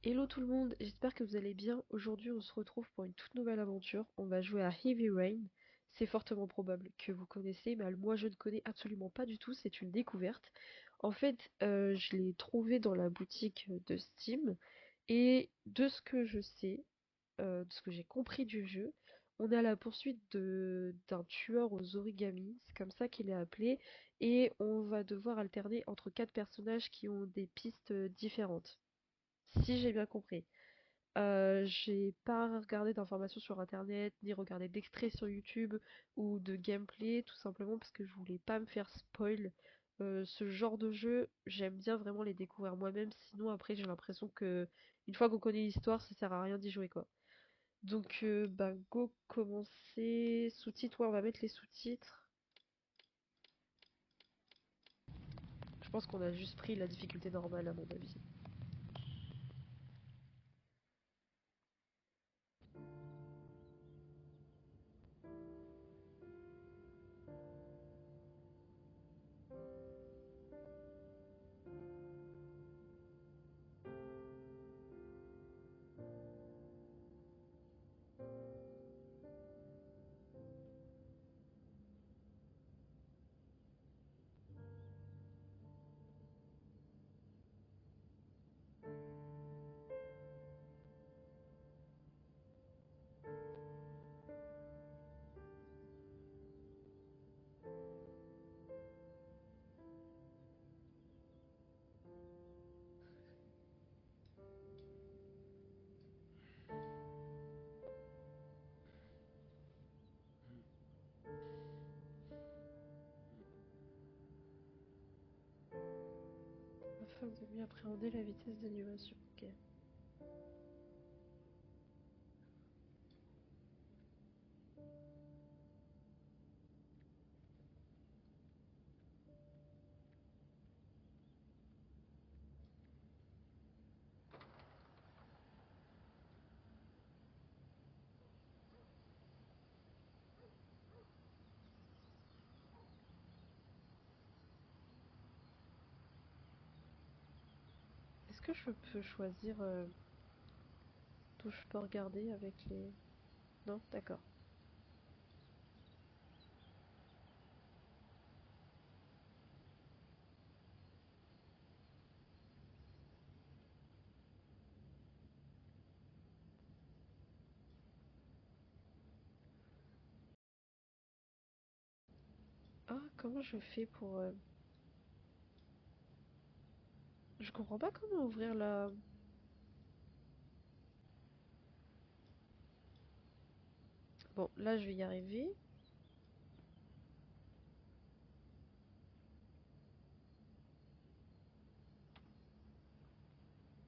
Hello tout le monde, j'espère que vous allez bien. Aujourd'hui, on se retrouve pour une toute nouvelle aventure. On va jouer à Heavy Rain. C'est fortement probable que vous connaissez, mais moi je ne connais absolument pas du tout, c'est une découverte. En fait, je l'ai trouvé dans la boutique de Steam, et de ce que je sais, de ce que j'ai compris du jeu, on est à la poursuite d'un tueur aux origamis, c'est comme ça qu'il est appelé, et on va devoir alterner entre quatre personnages qui ont des pistes différentes. Si j'ai bien compris. J'ai pas regardé d'informations sur internet, ni regardé d'extraits sur YouTube ou de gameplay, tout simplement parce que je voulais pas me faire spoil. Ce genre de jeu, j'aime bien vraiment les découvrir moi-même, sinon après j'ai l'impression que une fois qu'on connaît l'histoire, ça sert à rien d'y jouer quoi. Donc bah go commencer. Sous-titres, ouais, on va mettre les sous-titres. Je pense qu'on a juste pris la difficulté normale à mon avis. Afin de mieux appréhender la vitesse d'animation. Ok. Est-ce que je peux choisir d'où je peux regarder avec les... Non? D'accord. Ah, comment je fais pour... Je comprends pas comment ouvrir la... Bon, là je vais y arriver.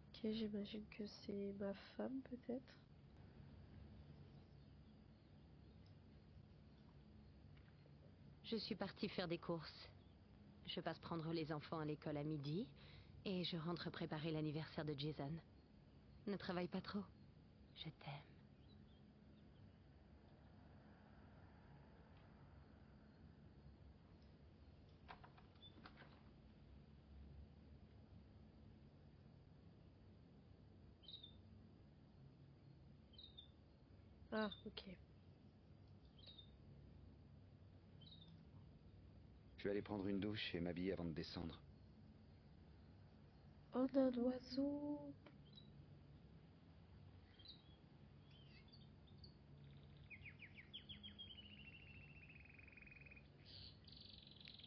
Ok, j'imagine que c'est ma femme peut-être. Je suis partie faire des courses. Je passe prendre les enfants à l'école à midi et je rentre préparer l'anniversaire de Jason. Ne travaille pas trop. Je t'aime. Ah, ok. Je vais aller prendre une douche et m'habiller avant de descendre. Oh, un oiseau!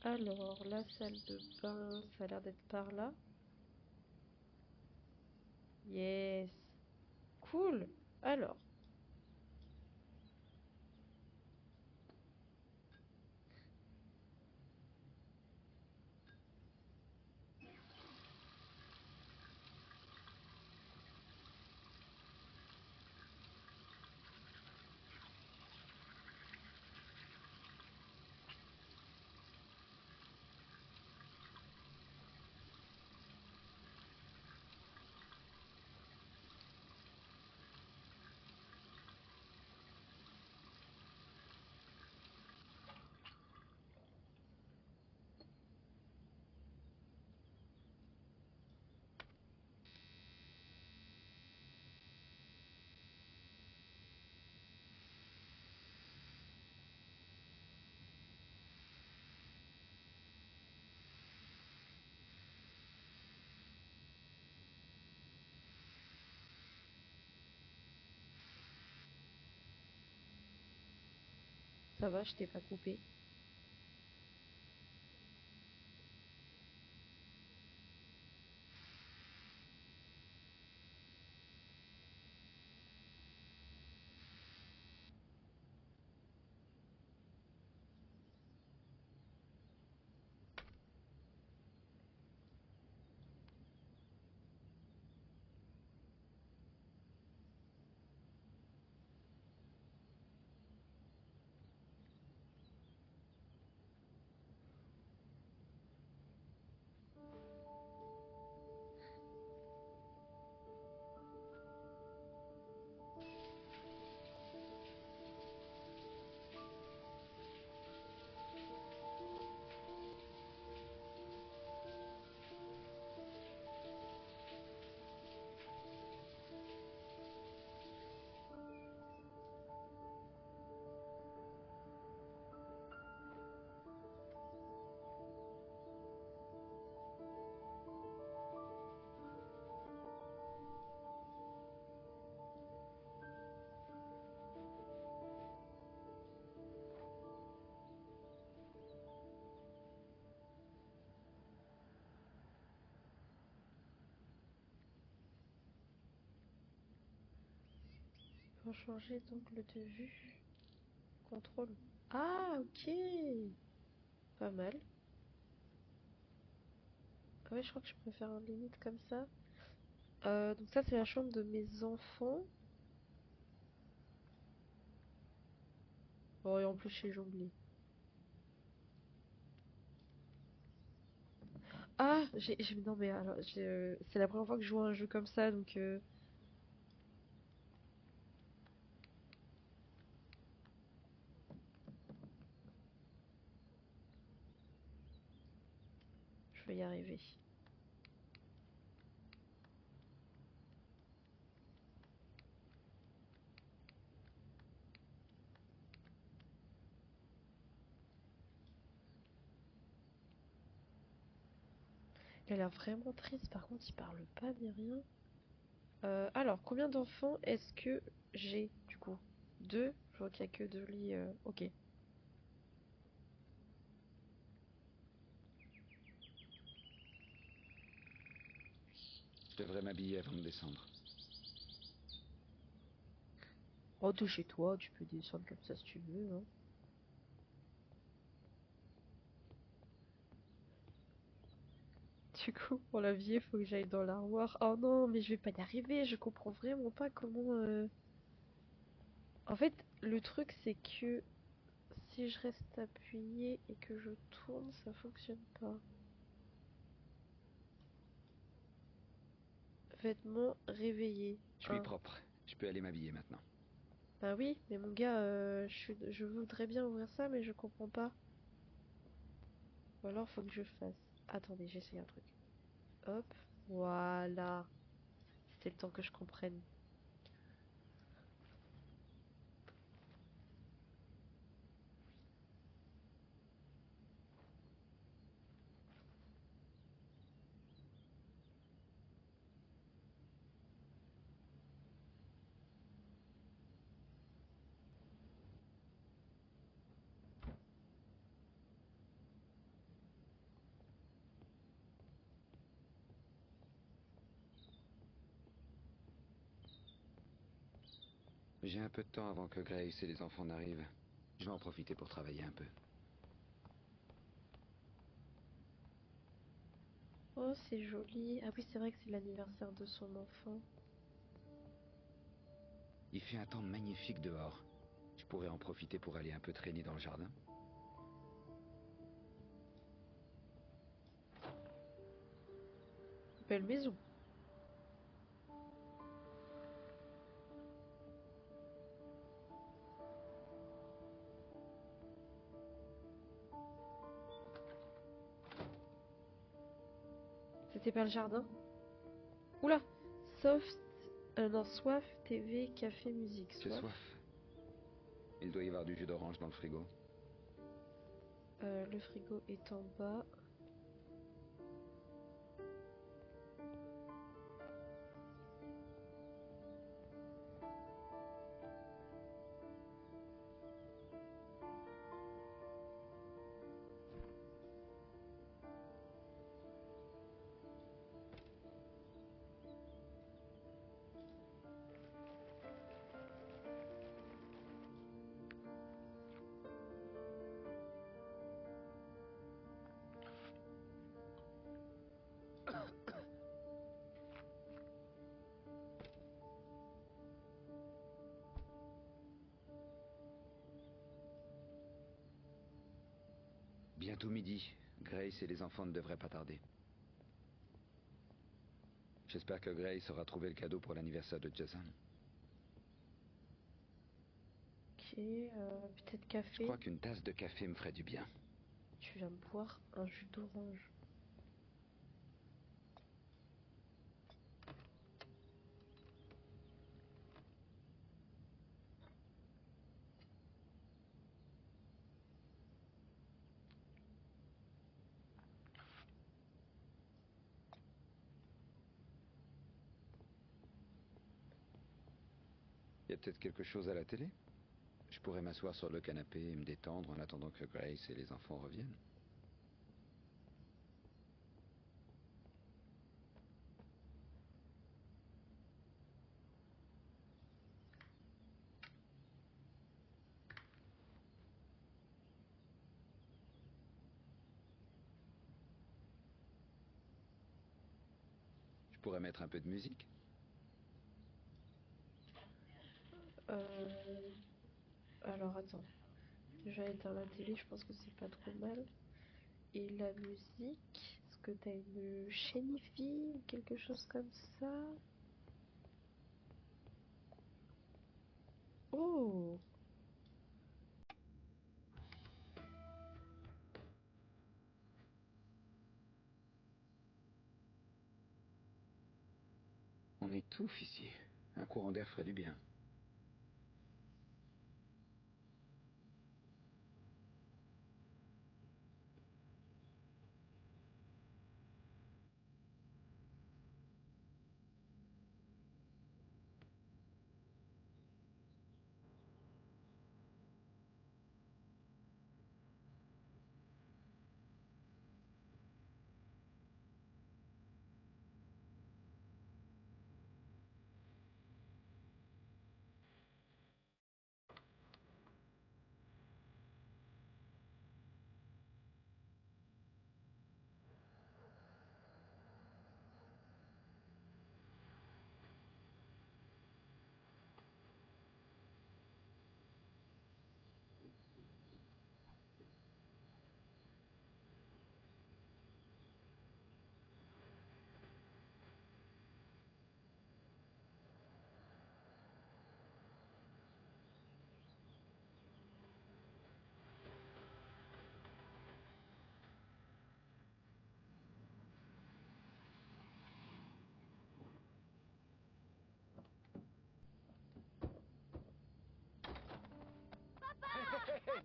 Alors, la salle de bain, ça a l'air d'être par là. Yes! Cool! Alors, ça va, je t'ai pas coupé. Pour changer d'angle de vue. Contrôle. Ah, ok. Pas mal. Ah ouais, je crois que je préfère un limite comme ça. Donc ça, c'est la chambre de mes enfants. Oh, et en plus, j'ai jonglé. Ah, non mais alors, c'est la première fois que je joue à un jeu comme ça, donc je vais y arriver. Il a l'air vraiment triste, par contre, il parle pas ni rien. Alors, combien d'enfants est-ce que j'ai, du coup? Deux? Je vois qu'il y a que deux lits, ok. Je devrais m'habiller avant de descendre. Oh, t'es chez toi, tu peux descendre comme ça si tu veux, hein. Du coup, pour l'habiller, faut que j'aille dans l'armoire. Oh non, mais je vais pas y arriver, je comprends vraiment pas comment... En fait, le truc, c'est que si je reste appuyé et que je tourne, ça fonctionne pas. Vêtements réveillés. Je suis 1. propre. Je peux aller m'habiller maintenant. Bah oui, mais mon gars, je voudrais bien ouvrir ça, mais je comprends pas. Ou alors, faut que je fasse. Attendez, j'essaye un truc. Hop, voilà. C'était le temps que je comprenne. J'ai un peu de temps avant que Grace et les enfants n'arrivent. Je vais en profiter pour travailler un peu. Oh, c'est joli. Ah oui, c'est vrai que c'est l'anniversaire de son enfant. Il fait un temps magnifique dehors. Je pourrais en profiter pour aller un peu traîner dans le jardin. Belle maison. C'était pas le jardin? Oula! Soft... non, soif, TV, café, musique. J'ai Soif. soif. Il doit y avoir du jus d'orange dans le frigo. Le frigo est en bas. bientôt midi. Grace et les enfants ne devraient pas tarder. J'espère que Grace aura trouvé le cadeau pour l'anniversaire de Jason. Ok, peut-être Je café. crois qu'une tasse de café me ferait du bien. Tu viens me boire un jus d'orange. Il y a peut-être quelque chose à la télé? Je pourrais m'asseoir sur le canapé et me détendre en attendant que Grace et les enfants reviennent. Je pourrais mettre un peu de musique. Euh, alors attends. Déjà éteindre la télé, je pense que c'est pas trop mal. Et la musique, est-ce que t'as une chaîne IFI ou quelque chose comme ça? Oh! On étouffe ici. Un courant d'air ferait du bien.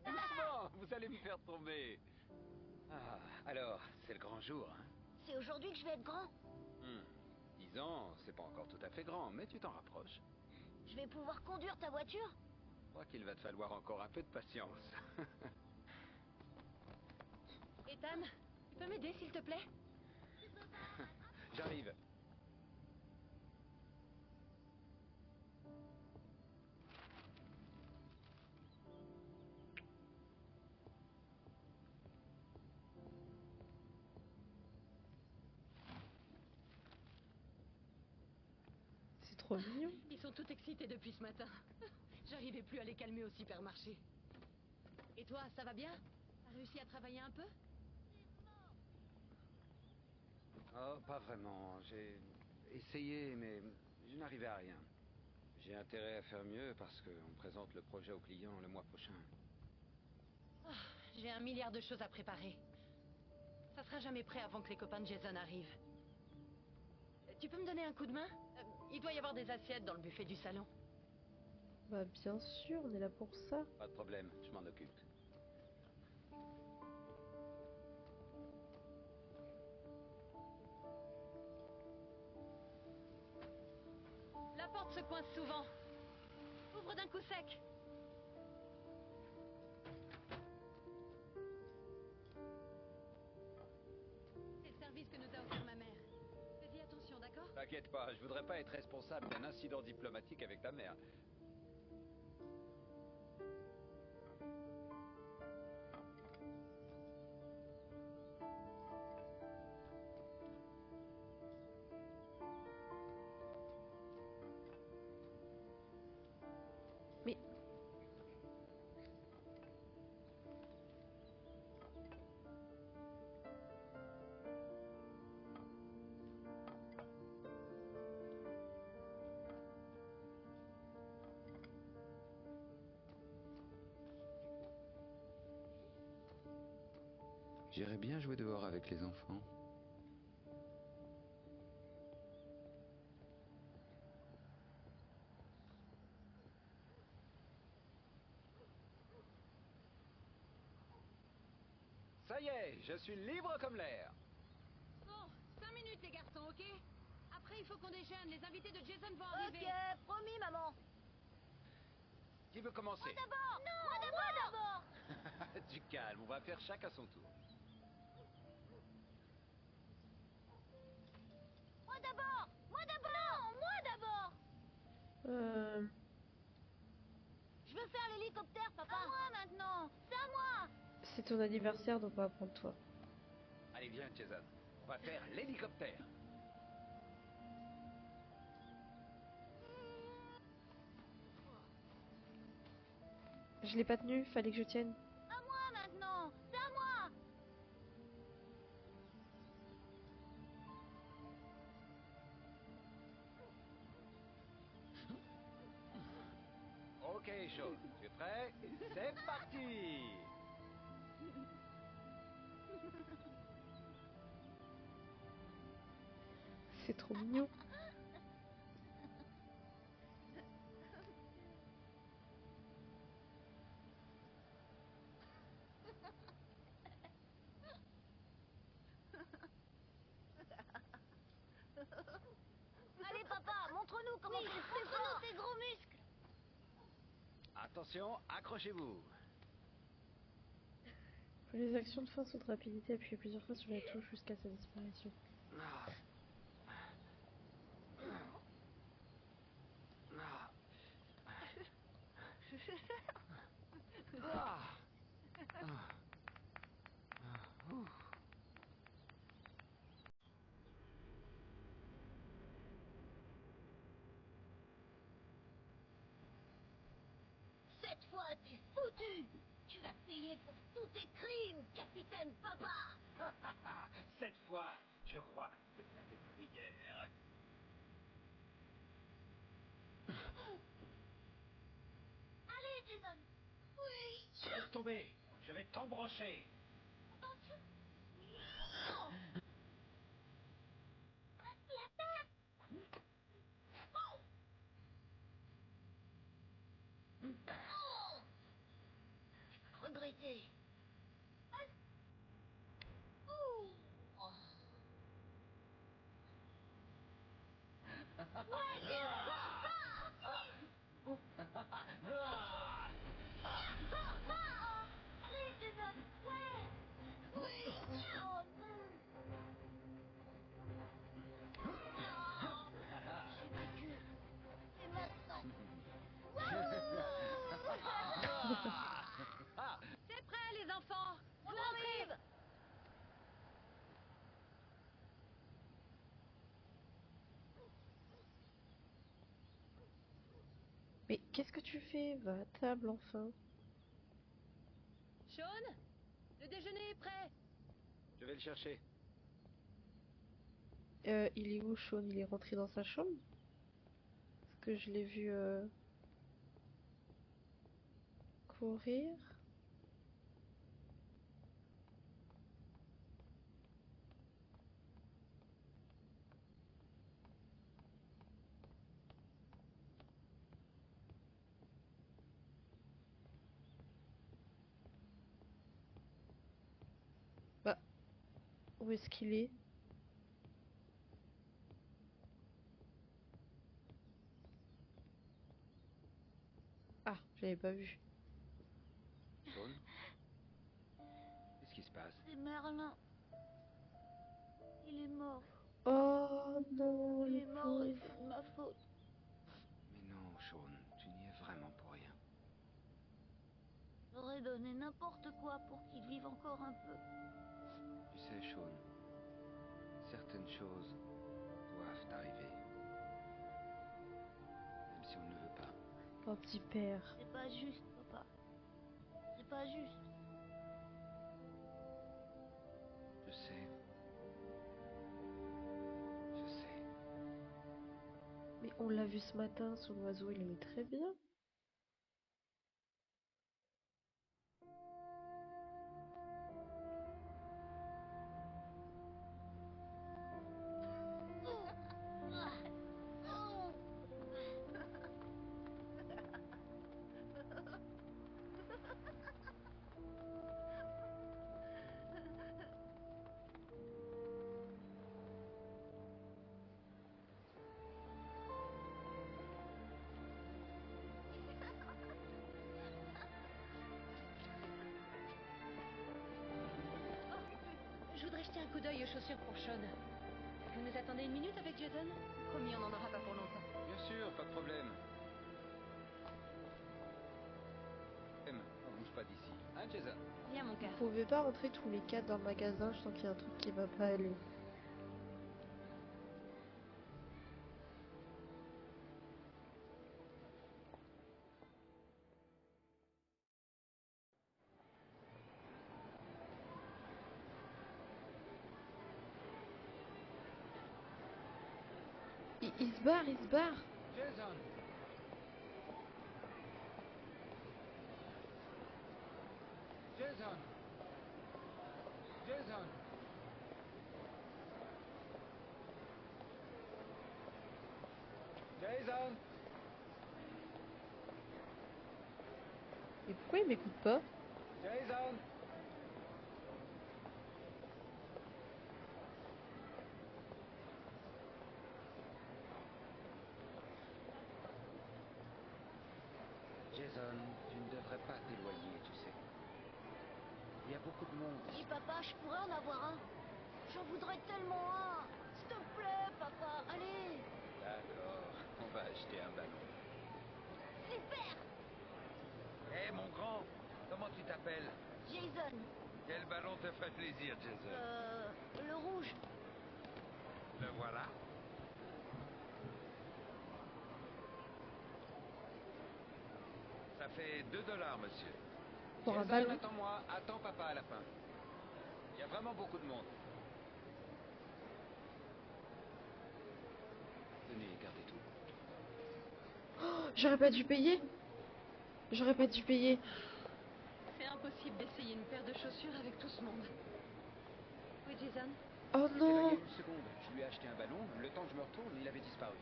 Doucement, vous allez me faire tomber. Ah, alors, c'est le grand jour, hein? C'est aujourd'hui que je vais être grand. 10 ans, c'est pas encore tout à fait grand, mais tu t'en rapproches. Je vais pouvoir conduire ta voiture. Je crois qu'il va te falloir encore un peu de patience. Ethan, tu peux m'aider s'il te plaît? J'arrive. C'est trop mignon. Ils sont tout excités depuis ce matin. J'arrivais plus à les calmer au supermarché. Et toi, ça va bien? T'as réussi à travailler un peu? Oh, pas vraiment. J'ai essayé, mais je n'arrivais à rien. J'ai intérêt à faire mieux parce qu'on présente le projet au client le mois prochain. Ah, j'ai un milliard de choses à préparer. Ça sera jamais prêt avant que les copains de Jason arrivent. Tu peux me donner un coup de main? Il doit y avoir des assiettes dans le buffet du salon. Bah bien sûr, on est là pour ça. Pas de problème, je m'en occupe. La porte se coince souvent. Ouvre d'un coup sec. C'est le service que nous a offert ma mère. Fais-y attention, d'accord? T'inquiète pas, je voudrais pas être responsable d'un incident diplomatique avec ta mère. Mais J'irais bien jouer dehors avec les enfants. Ça y est, je suis libre comme l'air. Bon, 5 minutes les garçons, ok? Après il faut qu'on déjeune, les invités de Jason vont Ok, arriver. promis, maman. Qui veut commencer? D'abord. Non, moi d'abord. Du calme, on va faire chacun son tour. Moi d'abord. Moi d'abord. Non, moi d'abord. Euh, Je veux faire l'hélicoptère, papa. À moi maintenant. C'est à moi. c'est ton anniversaire, donc on va prendre toi. Allez, viens, Jason. On va faire l'hélicoptère. Je l'ai pas tenu, fallait que je tienne. À moi maintenant. C'est à moi. Ok, Sean, tu es prêt? C'est parti! C'est trop mignon. Allez, papa, montre-nous comment tu es très fort. Montre-nous tes gros muscles. Attention, accrochez-vous. Pour les actions de fin, saut de rapidité, appuyez plusieurs fois sur la touche jusqu'à sa disparition. Ah. Ah. Ouh. Cette fois, tu es foutu. Tu vas payer pour tous tes crimes, capitaine papa. Cette fois, je crois que ça fait prière. Allez, Jason. Oui. Laisse tomber, je vais t'embrocher. Attention. Non. La tête. Oh. Oh. Regretter. Ouh. Oh. Ouais. Allez, Jason. Ouais. Oui. Oh non. J'ai vaincu. Et maintenant. C'est prêt les enfants! On Vous arrive. entrez! Mais qu'est-ce que tu fais? Va à table enfin. Sean? Le déjeuner est prêt! Je vais le chercher. Il est où, Sean? Il est rentré dans sa chambre? Parce que je l'ai vu courir. Bah, où est-ce qu'il est? Ah, j'avais pas vu. Sean, qu'est-ce qui se passe? C'est Merlin. Il est mort. Oh non, Il le est mort et pauvre. c'est de ma faute. Mais non, Sean, tu n'y es vraiment pour rien. J'aurais donné n'importe quoi pour qu'il vive encore un peu. Tu sais, Sean, certaines choses doivent arriver. Même si on ne le veut pas. Oh, petit père. C'est pas juste, papa. C'est pas juste. Je sais. Je sais. Mais on l'a vu ce matin, son oiseau, il allait très bien. jeter un coup d'œil aux chaussures pour Sean. Vous nous attendez une minute avec Jason? Promis, on n'en aura pas pour longtemps. Bien sûr, pas de problème. On bouge pas d'ici. Hein, Jason? Viens, mon cœur. Vous pouvez pas rentrer tous les quatre dans le magasin, je sens qu'il y a un truc qui va pas aller. Il se barre, il se barre. Jason! Jason! Jason! Jason! Et pourquoi il m'écoute pas? Jason! Jason, tu ne devrais pas t'éloigner, tu sais. Il y a beaucoup de monde. Dis papa, je pourrais en avoir un. J'en voudrais tellement un. S'il te plaît, papa, allez. D'accord, on va acheter un ballon. Super. Hé, mon grand, comment tu t'appelles? Jason, Quel ballon te ferait plaisir, Jason? le rouge. Le voilà. Ça fait 2 $, monsieur. Pour un Jason, ballon? attends-moi, attends papa à la fin. Il y a vraiment beaucoup de monde. Tenez, gardez tout. J'aurais pas dû payer. J'aurais pas dû payer. C'est impossible d'essayer une paire de chaussures avec tout ce monde. Oui, Jason? Oh J'étais là il y a non. une seconde. Je lui ai acheté un ballon. Le temps que je me retourne, il avait disparu.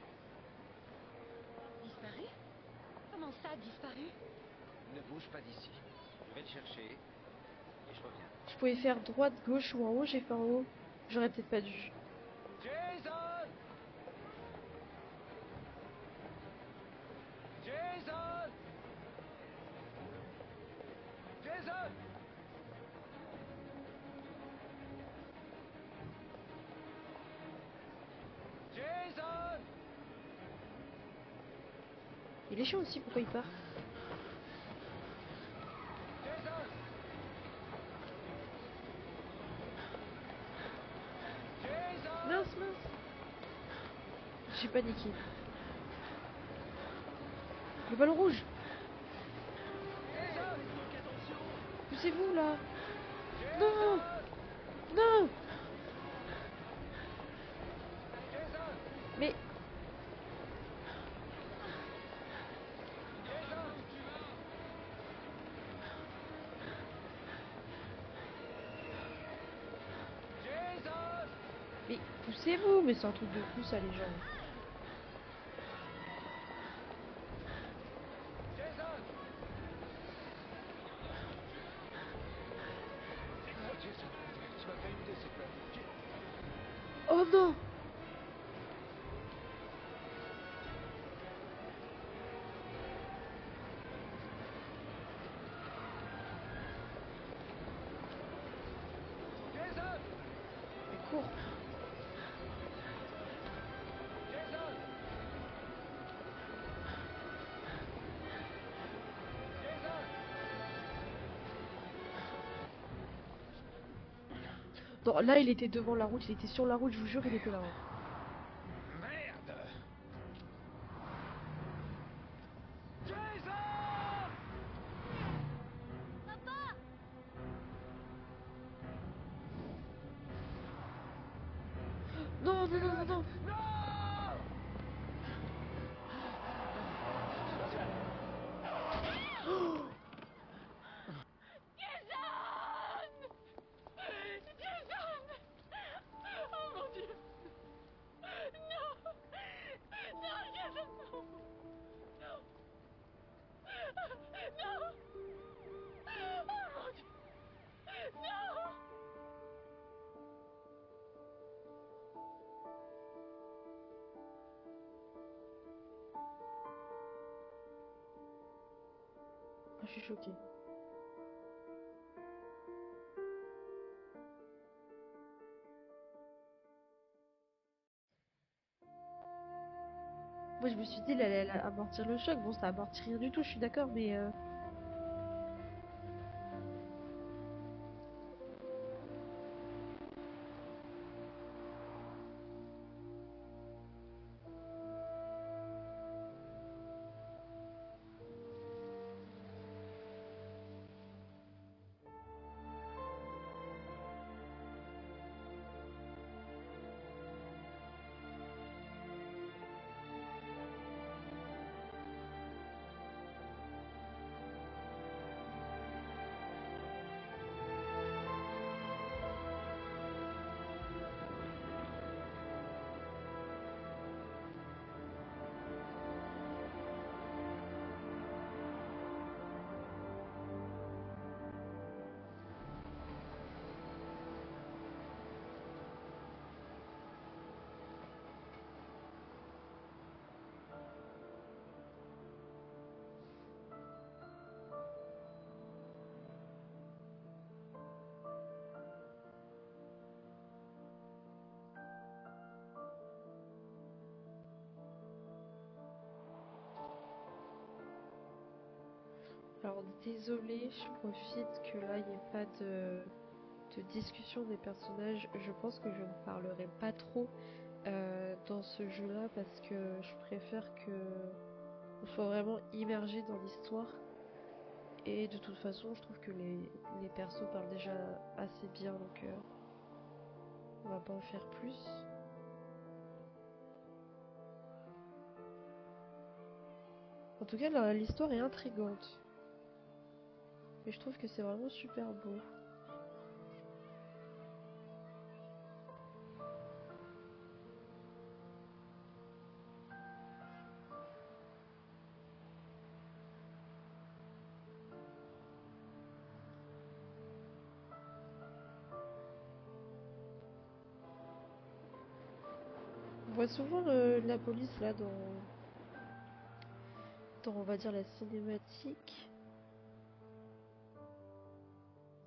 Disparu? Comment ça, disparu? Ne bouge pas d'ici. Je vais le chercher et je reviens. Je pouvais faire droite, gauche ou en haut, j'ai fait en haut. J'aurais peut-être pas dû. Jason! Jason! Jason! Jason! Il est chiant aussi, pourquoi il part? Jason! Jason! Mince, mince. J'ai paniqué. Le ballon rouge. Jason! Poussez-vous là. Jason! Non. Non. Jason! Mais Jason! Jason! mais poussez-vous. Mais c'est un truc de fou ça les gens. Jason! Jason, tu m'as fait une idée, s'il te plaît. Oh non. Jason! Mais cours. Jason! Jason! Non, là il était devant la route, il était sur la route, je vous jure, il était là. Merde! Jason! Papa. Non, non, non, non, non. Non! Oh, Jason! Jason! Oh mon Dieu! Non! Non, Jason, non! Non! Non! Oh mon Dieu! Non! je suis choquée. suis dit, elle allait amortir le choc. Bon, ça amortit rien du tout, je suis d'accord, mais alors désolée, je profite que là il n'y ait pas de discussion des personnages. Je pense que je ne parlerai pas trop dans ce jeu-là parce que je préfère que on soit vraiment immergé dans l'histoire. Et de toute façon, je trouve que les persos parlent déjà assez bien, donc on va pas en faire plus. En tout cas, l'histoire est intrigante. Et je trouve que c'est vraiment super beau. On voit souvent la police là dans on va dire la cinématique.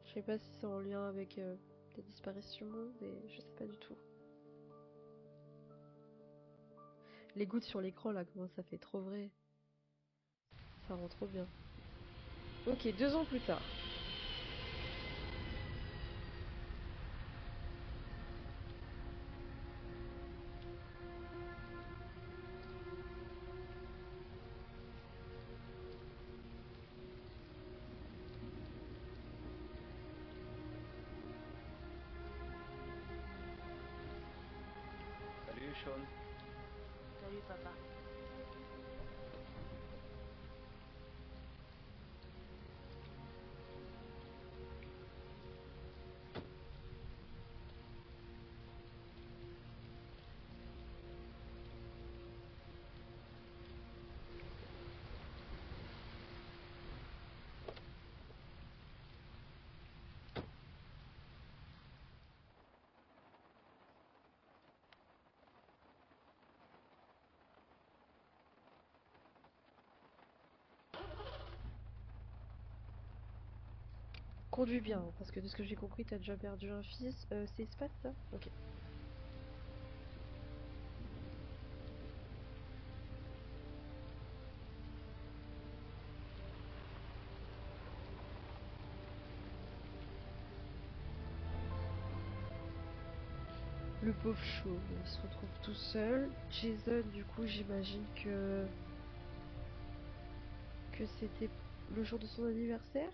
Je sais pas si c'est en lien avec des disparitions, mais je sais pas du tout. Les gouttes sur l'écran là, comment ça fait trop vrai. Ça rend trop bien. Ok, 2 ans plus tard. Salut, Sean. Salut, papa. Conduis bien, hein, parce que de ce que j'ai compris, t'as déjà perdu un fils. C'est Spat ça? Ok. Le pauvre chaud, il se retrouve tout seul. Jason, du coup, j'imagine que c'était le jour de son anniversaire.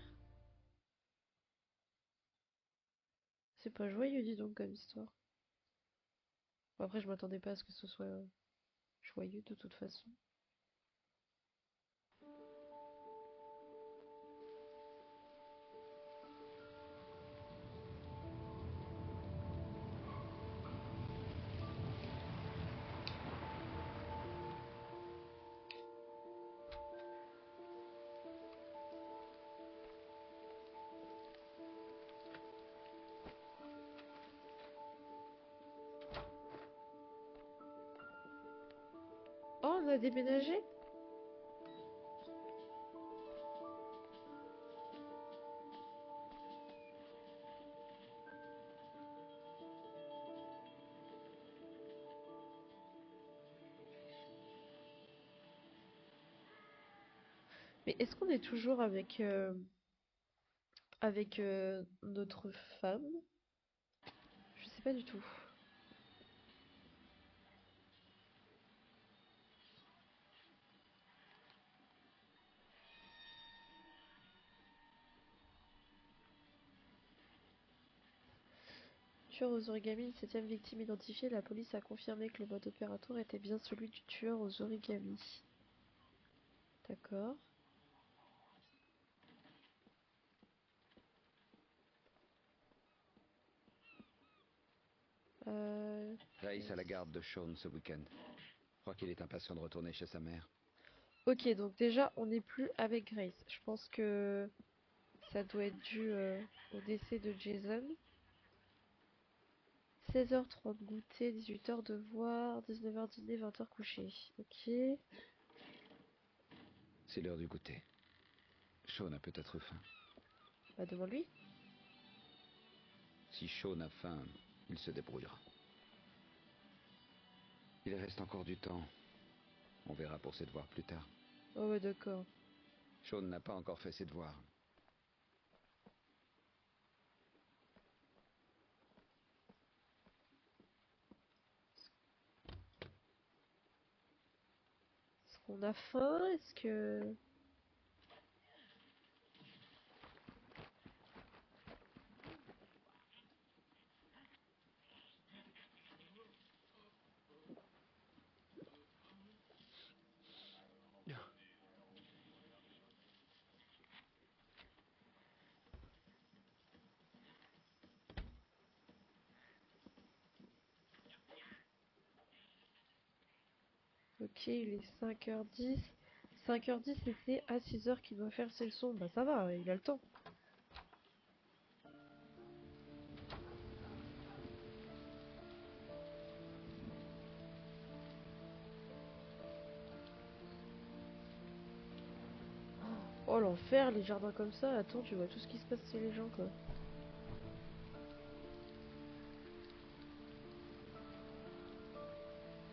C'est pas joyeux, dis donc, comme histoire. Bon, après, je m'attendais pas à ce que ce soit joyeux de toute façon. Oh, on a déménagé? Mais est-ce qu'on est toujours avec notre femme? Je sais pas du tout. Tueur aux origamis, une septième victime identifiée, la police a confirmé que le mode opératoire était bien celui du tueur aux origamis. D'accord. Grace a la garde de Sean ce week-end. Je crois qu'il est impatient de retourner chez sa mère. Ok, donc déjà, on n'est plus avec Grace. Je pense que ça doit être dû au décès de Jason. 16h30 goûter, 18h devoir, 19h dîner, 20h coucher. Ok. C'est l'heure du goûter. Sean a peut-être faim. Bah demande-lui. Si Sean a faim, il se débrouillera. Il reste encore du temps. On verra pour ses devoirs plus tard. Oh ouais, d'accord. Sean n'a pas encore fait ses devoirs. Est-ce qu'on a faim? Est-ce que... Ok, il est 5h10. 5h10 et c'est à 6h qu'il doit faire ses leçons. Bah ça va, il a le temps. Oh l'enfer, les jardins comme ça. Attends, tu vois tout ce qui se passe chez les gens quoi.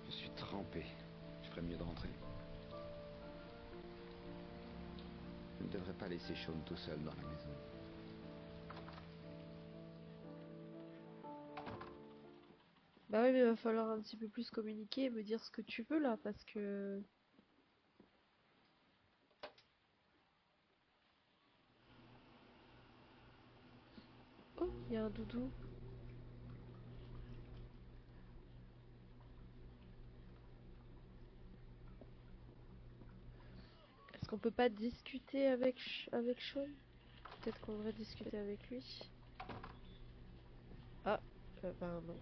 Je suis trempé. Je ferais mieux de rentrer. Je ne devrais pas laisser Sean tout seul dans la maison. Bah oui, mais il va falloir un petit peu plus communiquer et me dire ce que tu veux là parce que... Oh, il y a un doudou. Est-ce qu'on peut pas discuter avec Sean? Peut-être qu'on devrait discuter avec lui. Ah, bah non.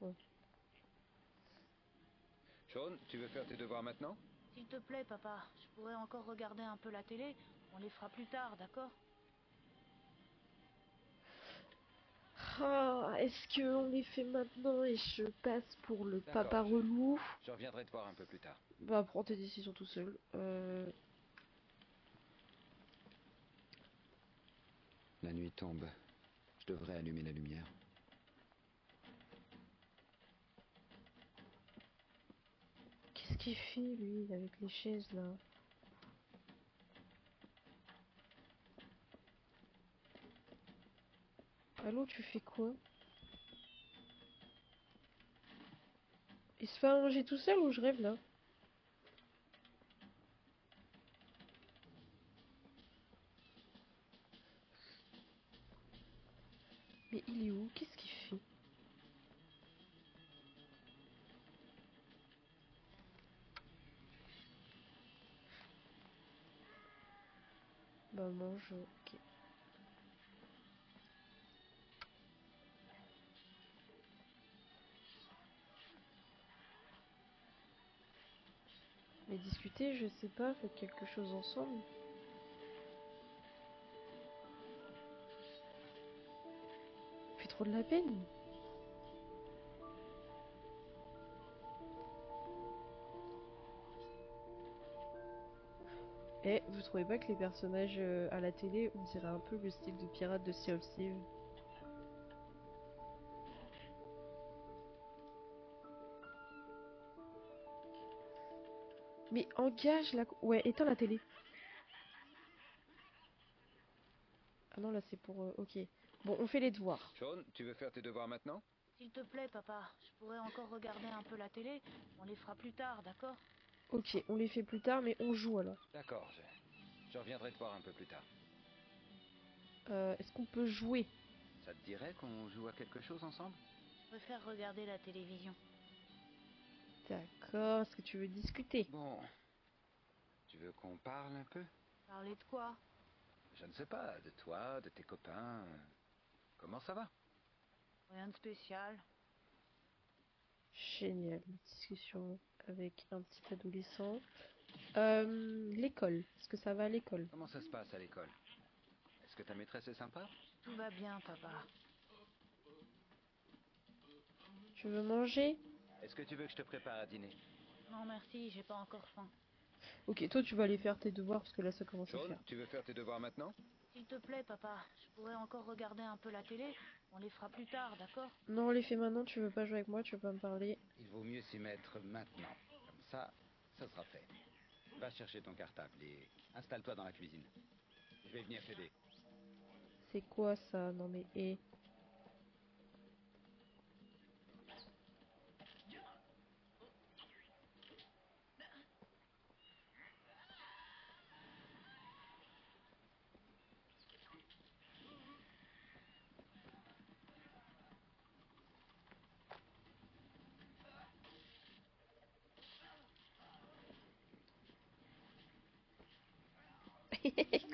Bon. Sean, tu veux faire tes devoirs maintenant? S'il te plaît, papa, je pourrais encore regarder un peu la télé. On les fera plus tard, d'accord? Ah, est-ce que on les fait maintenant et je passe pour le D'accord, papa relou? je reviendrai te voir un peu plus tard. Bah prends tes décisions tout seul. La nuit tombe. Je devrais allumer la lumière. Qu'est-ce qu'il fait lui avec les chaises là? Allô, tu fais quoi? Il se fait à manger tout seul ou je rêve là? Mais il est où? Qu'est-ce qu'il fait? Bah mange, ok. Mais discuter, je sais pas, faites quelque chose ensemble. Fait trop de la peine. Eh, vous trouvez pas que les personnages à la télé, on dirait un peu le style de pirate de Sea of Thieves? Mais engage la... Ouais, éteins la télé. Ah non, là c'est pour... ok. Bon, on fait les devoirs. Sean, tu veux faire tes devoirs maintenant? S'il te plaît, papa, je pourrais encore regarder un peu la télé. On les fera plus tard, d'accord? Ok, on les fait plus tard, mais on joue alors. D'accord, je reviendrai te voir un peu plus tard. Est-ce qu'on peut jouer? Ça te dirait qu'on joue à quelque chose ensemble? Je préfère regarder la télévision. D'accord, est-ce que tu veux discuter? Bon, tu veux qu'on parle un peu? Parler de quoi? Je ne sais pas, de toi, de tes copains. Comment ça va? Rien de spécial. Génial, discussion avec un petit adolescent. L'école, est-ce que ça va à l'école? Comment ça se passe à l'école? Est-ce que ta maîtresse est sympa? Tout va bien, papa. Tu veux manger? Est-ce que tu veux que je te prépare à dîner? Non, merci, j'ai pas encore faim. Ok, toi tu vas aller faire tes devoirs parce que là ça commence à Sean, faire. tu veux faire tes devoirs maintenant? S'il te plaît, papa, je pourrais encore regarder un peu la télé. On les fera plus tard, d'accord? Non, on les fait maintenant, tu veux pas jouer avec moi, tu veux pas me parler. Il vaut mieux s'y mettre maintenant. Comme ça sera fait. Va chercher ton cartable et installe-toi dans la cuisine. Je vais venir t'aider. C'est quoi ça? Non mais hé.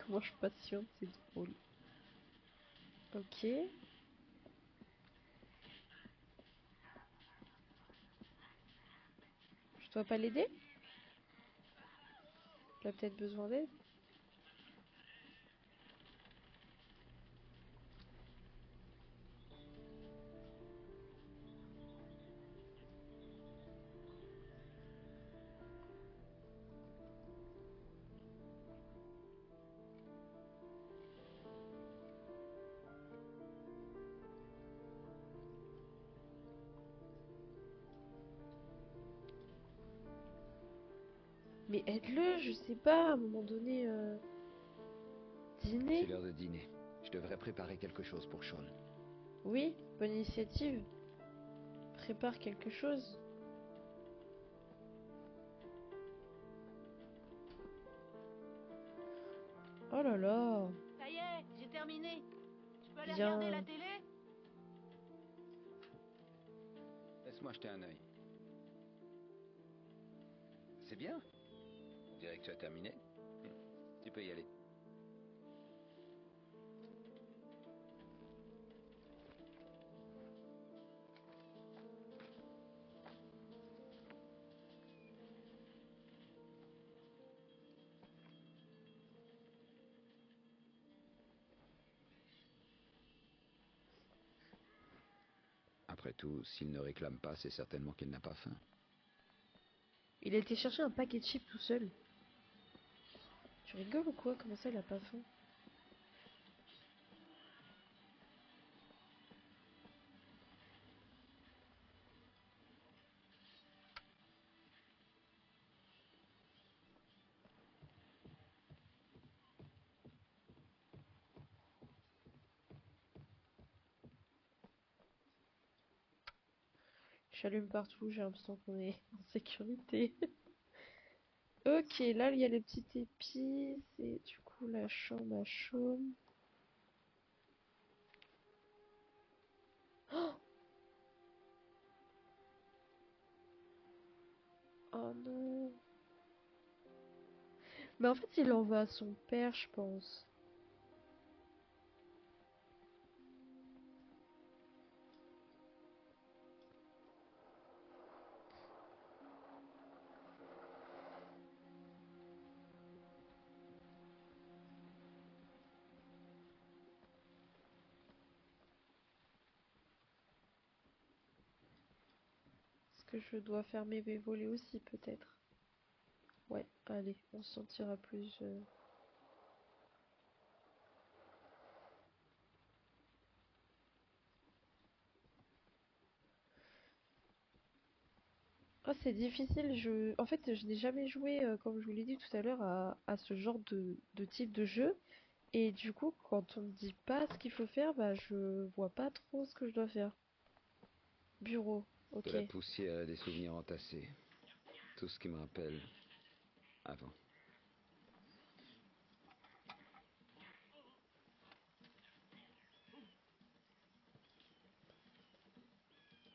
Comment je patiente, c'est drôle. Ok. Je dois pas l'aider? Tu as peut-être besoin d'aide? Mais aide-le, je sais pas, à un moment donné, C'est dîner? l'heure de dîner. Je devrais préparer quelque chose pour Sean. Oui, bonne initiative. Prépare quelque chose. Oh là là, Ça y est, j'ai terminé. Je peux aller regarder la bien. télé? Laisse-moi jeter un œil. C'est bien. On dirait que tu as terminé. Tu peux y aller. Après tout, s'il ne réclame pas, c'est certainement qu'il n'a pas faim. Il a été chercher un paquet de chips tout seul. Tu rigoles ou quoi? Comment ça, il a pas faim? J'allume partout, j'ai l'impression qu'on est en sécurité. Ok, là, il y a les petites épices et du coup, la chambre à chaume. Oh non. Mais en fait, il l'envoie à son père, je pense. Est-ce que je dois fermer mes volets aussi, peut-être? Ouais, allez, on se sentira plus... Oh, c'est difficile, en fait, je n'ai jamais joué, comme je vous l'ai dit tout à l'heure, à ce genre de type de jeu. Et du coup, quand on me dit pas ce qu'il faut faire, bah, je vois pas trop ce que je dois faire. Bureau, De ok. la poussière et des souvenirs entassés. Tout ce qui me rappelle avant.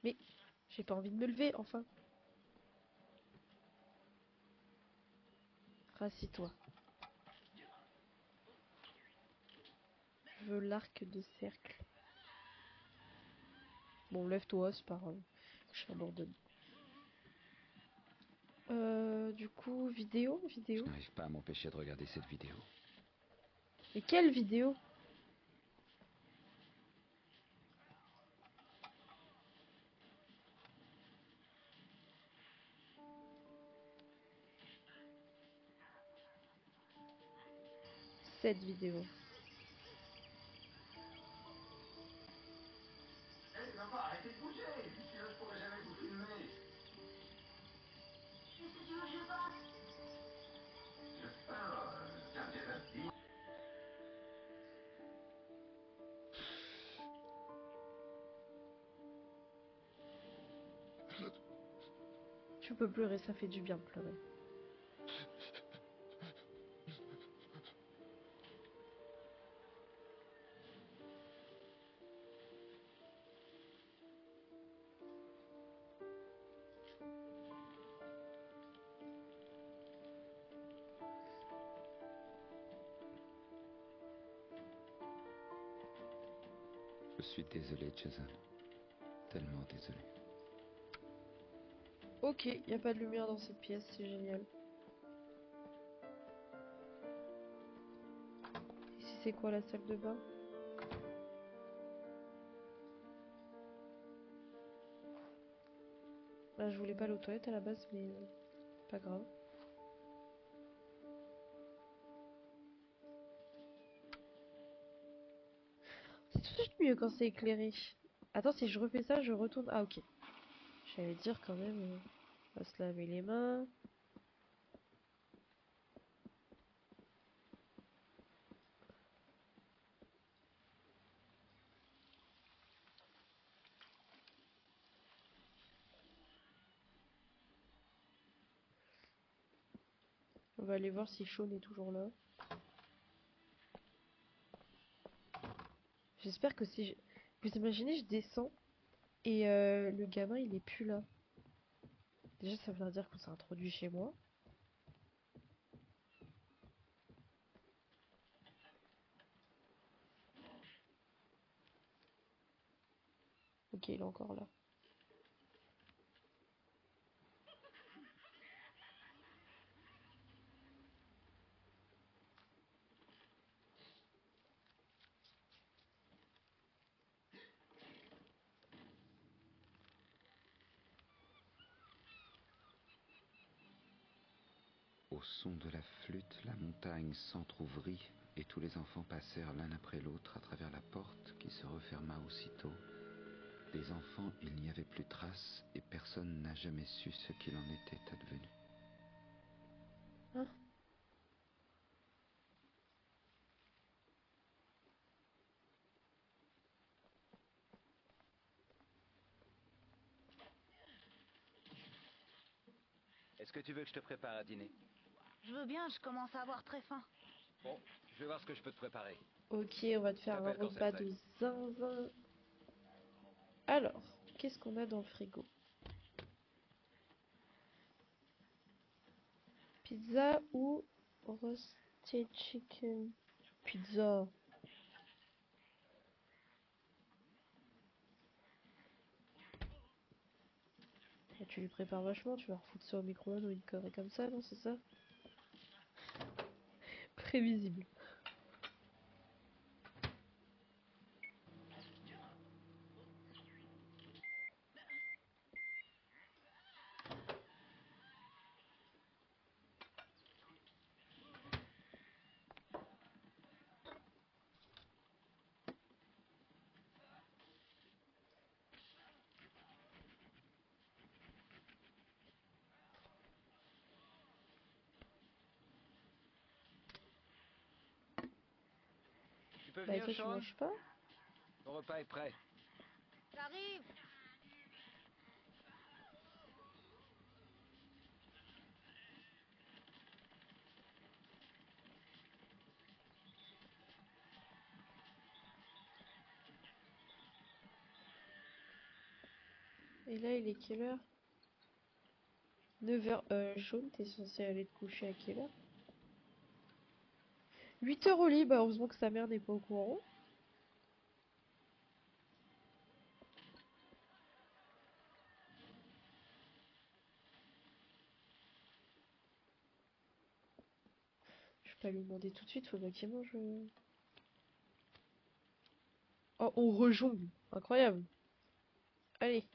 Mais j'ai pas envie de me lever, enfin. Rassis-toi. Je veux l'arc de cercle. Bon, lève-toi, c'est pas grave. J'abandonne. Du coup, Je vidéo. n'arrive pas à m'empêcher de regarder cette vidéo. Mais quelle vidéo? Cette vidéo. Qu'est-ce que tu veux que je fasse? Tu peux pleurer, ça fait du bien de pleurer. Je suis désolé, Jason. Tellement désolé. Ok, y a pas de lumière dans cette pièce, c'est génial. Ici, c'est quoi la salle de bain? Là, je voulais pas aller aux toilettes à la base, mais pas grave. C'est tout de suite mieux quand c'est éclairé. Attends, si je refais ça, je retourne. Ah, ok. J'allais dire quand même, on va se laver les mains. On va aller voir si Shaun est toujours là. J'espère que si je... Vous imaginez, je descends et le gamin, il est plus là. Déjà, ça veut dire qu'on s'est introduit chez moi. Ok, il est encore là. Au son de la flûte, la montagne s'entr'ouvrit et tous les enfants passèrent l'un après l'autre à travers la porte qui se referma aussitôt. Des enfants, il n'y avait plus trace et personne n'a jamais su ce qu'il en était advenu. Hein? Est-ce que tu veux que je te prépare à dîner? Je veux bien, je commence à avoir très faim. Bon, je vais voir ce que je peux te préparer. Ok, on va te Je faire un t'appelle quand c'est repas prêt. de zinzin. Alors, qu'est-ce qu'on a dans le frigo? Pizza ou roasted chicken? Pizza. Ah, tu lui prépares vachement, tu vas refoutre ça au micro-ondes ou une connerie comme ça, non? C'est ça? Prévisible. peux Bah venir, toi tu Sean? manges pas? Ton repas est prêt. J'arrive. Et là il est quelle heure? 9h. Jaune, t'es censé aller te coucher à quelle heure? 8h au lit, bah heureusement que sa mère n'est pas au courant. Je vais pas lui demander tout de suite, faudrait qu'il mange. Oh, on rejongle. Incroyable. Allez.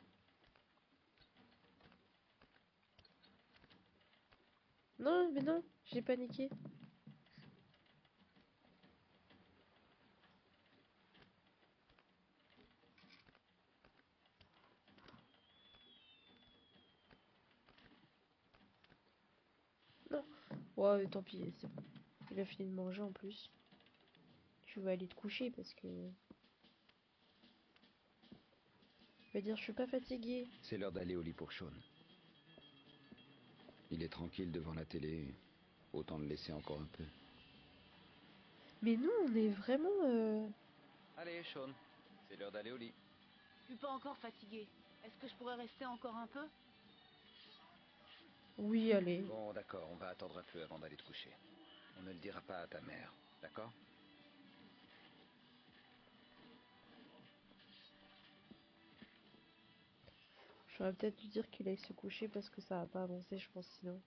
Non, mais non, j'ai paniqué. Non. Ouais, tant pis, c'est bon. Il a fini de manger en plus. Tu vas aller te coucher parce que... Il va dire je suis pas fatigué. C'est l'heure d'aller au lit pour Sean. Il est tranquille devant la télé. Autant le laisser encore un peu. Mais nous, on est vraiment... Allez, Sean. C'est l'heure d'aller au lit. Je suis pas encore fatiguée. Est-ce que je pourrais rester encore un peu? Oui, allez. Bon, d'accord, on va attendre un peu avant d'aller te coucher. On ne le dira pas à ta mère, d'accord? J'aurais peut-être dû dire qu'il aille se coucher parce que ça va pas avancer, je pense, sinon.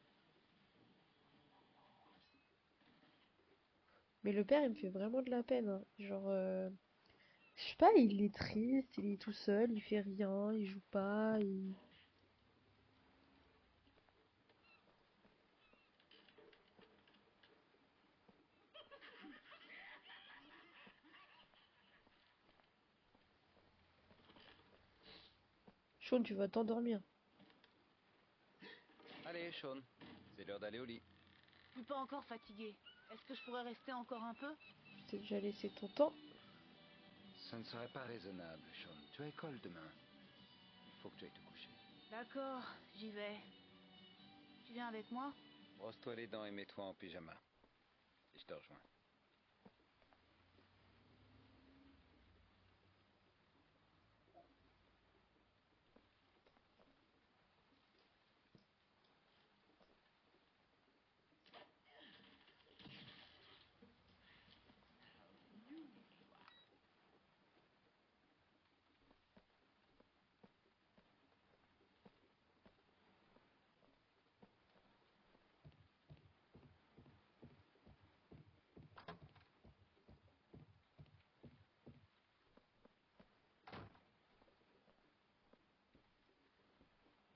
Mais le père, il me fait vraiment de la peine, hein. Genre, je sais pas, il est triste, il est tout seul, il fait rien, il joue pas, il... Sean, tu vas t'endormir. Allez, Sean. C'est l'heure d'aller au lit. Je suis pas encore fatiguée. Est-ce que je pourrais rester encore un peu? Je t'ai déjà laissé ton temps. Ce ne serait pas raisonnable, Sean. Tu as école demain. Il faut que tu ailles te coucher. D'accord, j'y vais. Tu viens avec moi? Brosse-toi les dents et mets-toi en pyjama. Et je te rejoins.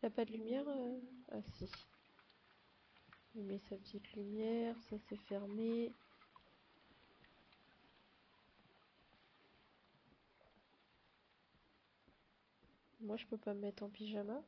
T'as pas de lumière Ah si. Il met sa petite lumière, ça c'est fermé. Moi je peux pas me mettre en pyjama.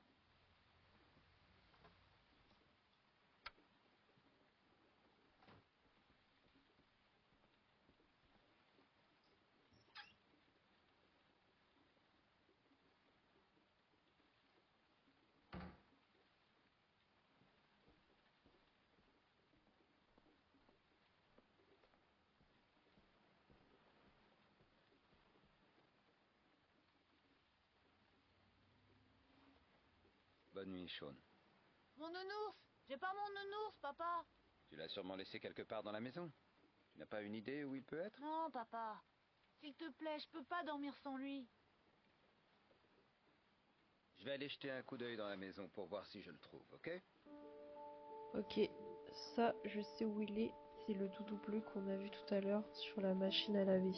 Bonne nuit, Sean. Mon nounours! J'ai pas mon nounours, papa! Tu l'as sûrement laissé quelque part dans la maison. Tu n'as pas une idée où il peut être? Non, papa. S'il te plaît, je peux pas dormir sans lui. Je vais aller jeter un coup d'œil dans la maison pour voir si je le trouve, ok? Ok, ça je sais où il est. C'est le doudou bleu qu'on a vu tout à l'heure sur la machine à laver.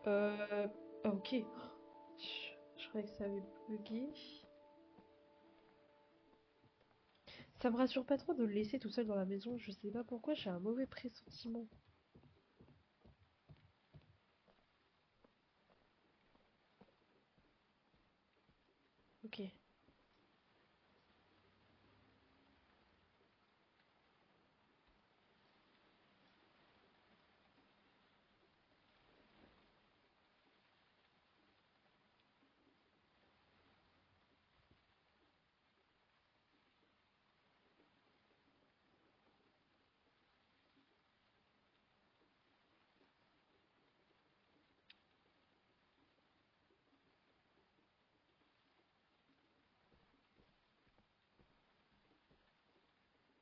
Euh... ah, ok. Je croyais que ça avait bugué. Ça me rassure pas trop de le laisser tout seul dans la maison. Je sais pas pourquoi, j'ai un mauvais pressentiment. Ok.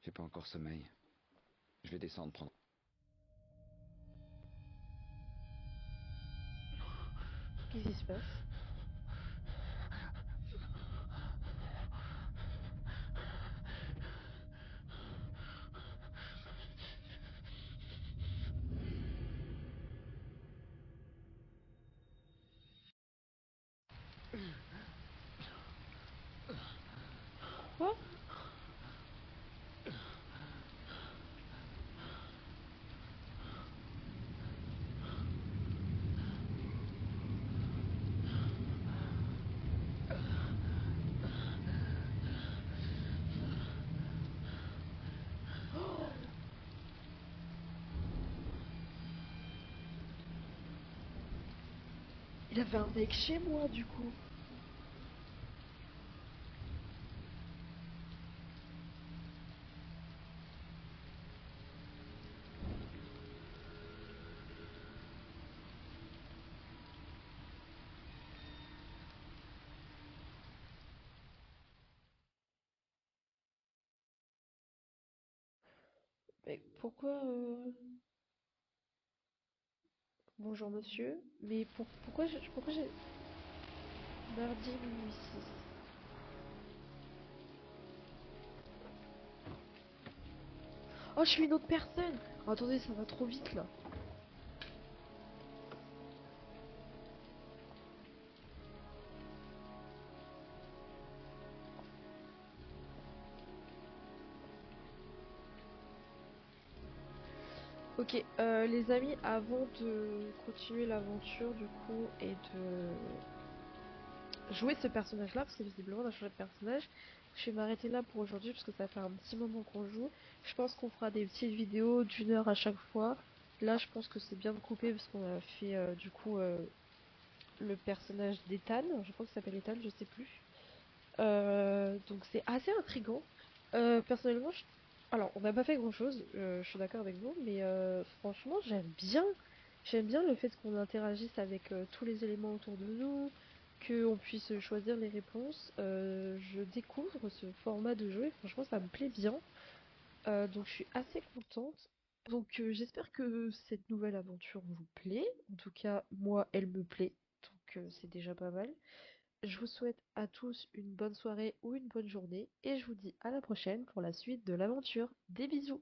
J'ai pas encore sommeil. Je vais descendre prendre. Qu'est-ce qui se passe? Quoi? Oh, il avait un mec chez moi du coup. Mais pourquoi bonjour monsieur, mais pourquoi j'ai mardi minuit 6. Oh, je suis une autre personne. Oh, attendez, ça va trop vite là. Ok, les amis, avant de continuer l'aventure du coup et de jouer ce personnage-là, parce que visiblement on a changé de personnage, je vais m'arrêter là pour aujourd'hui parce que ça fait un petit moment qu'on joue. Je pense qu'on fera des petites vidéos d'1 heure à chaque fois. Là, je pense que c'est bien de couper parce qu'on a fait du coup le personnage d'Ethan. Je crois qu'il s'appelle Ethan, je sais plus. Donc c'est assez intriguant. Personnellement, alors on n'a pas fait grand-chose, je suis d'accord avec vous, mais franchement j'aime bien le fait qu'on interagisse avec tous les éléments autour de nous, qu'on puisse choisir les réponses. Je découvre ce format de jeu et franchement ça me plaît bien. Donc je suis assez contente. Donc j'espère que cette nouvelle aventure vous plaît. En tout cas, moi elle me plaît, donc c'est déjà pas mal. Je vous souhaite à tous une bonne soirée ou une bonne journée et je vous dis à la prochaine pour la suite de l'aventure. Des bisous!